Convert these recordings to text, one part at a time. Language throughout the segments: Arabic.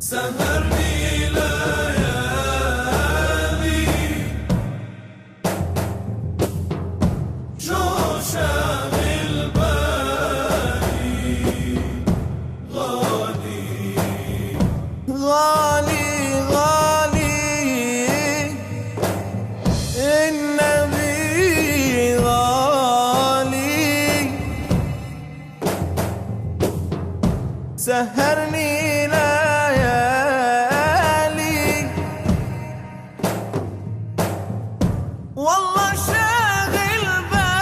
سهرني ليالي جو شاغل بالي غالي غالي غالي النبي غالي سهرني ليالي والله شاغل بالي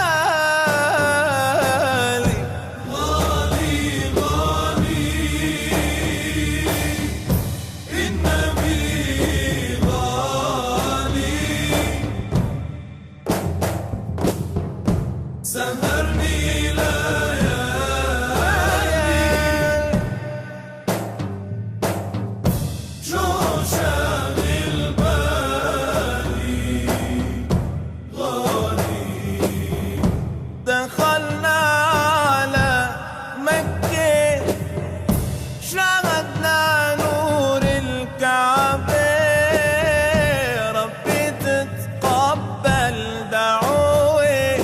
غالي غالي النبي غالي سهرني دخلنا على مكة شاهدنا نور الكعبة ربي تتقبل دعوة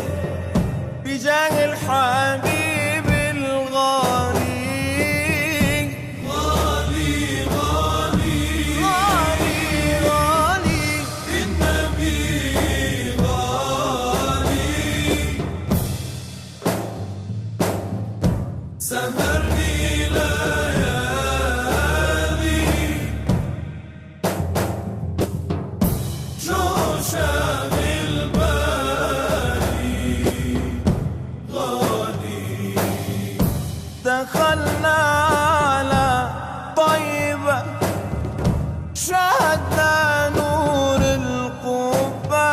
بجاه الحبيب الغالي غالي غالي غالي غالي النبي غالي سهرني ليالي جو شاغل بالي غالي دخلنا على طيبة شاهدنا نور القبة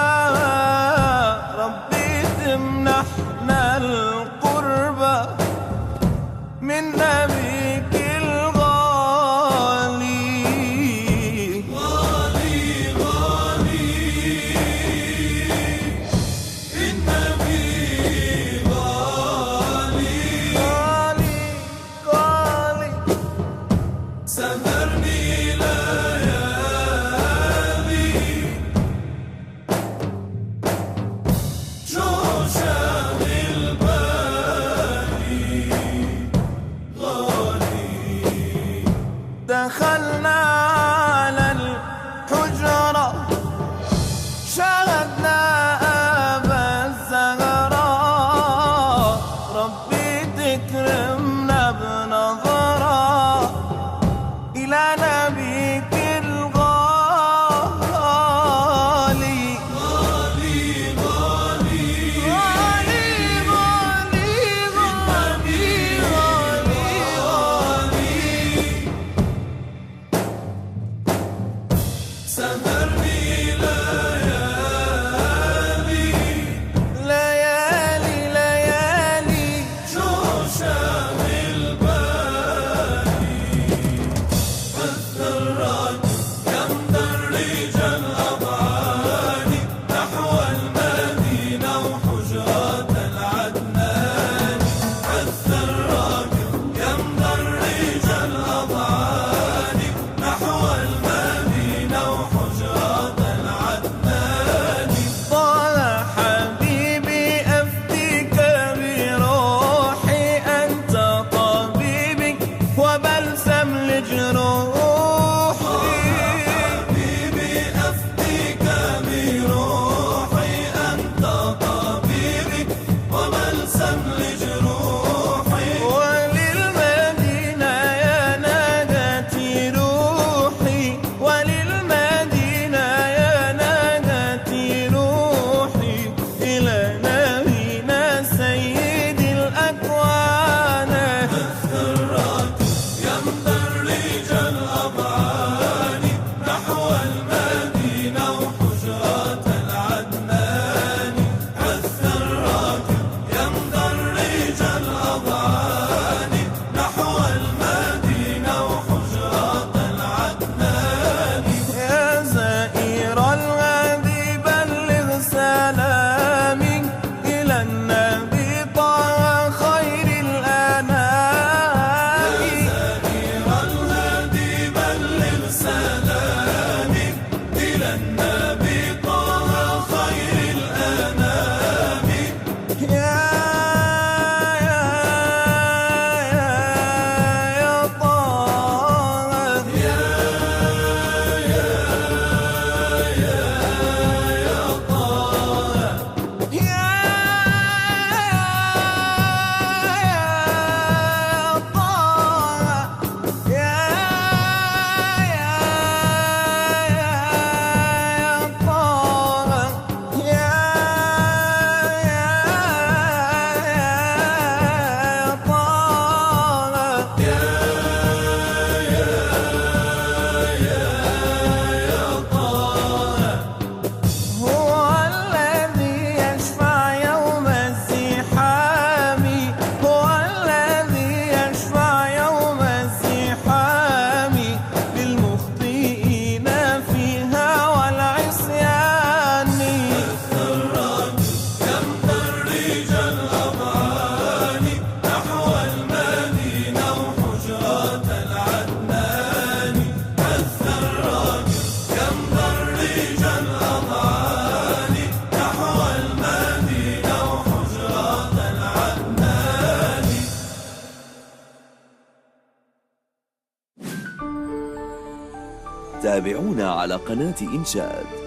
ربي تمنحنا القربة من نبيك الغالي غالي غالي النبي غالي غالي غالي سهرني ليالي جو شاغل بالي غالي دخلنا على الحجرة شاهدنا أبا الزهراء ربي تكرمنا بنظرة إلى نبيك الغالي غالي غالي غالي غالي غالي غالي غالي سهرني ليالي ليالي ليالي جو شاغل بالي والذرات يمدرج الأبعاد نحو المدينة وحجرات العدنان والذرات يمدرج الأبعاد نحو المدينة وحجرات العدنان طال حبيبي أفديك بروحي أنت طبيبي وبلسم لجروحي حبيبي أفديك بروحي أنت طبيبي وبلسم لجروحي وللمدينة يا نادتي روحي وللمدينة يا نادتي روحي إلى نبينا سيد الأكوان الذرات يمدرج الأبعاد تابعونا على قناة إنشاد.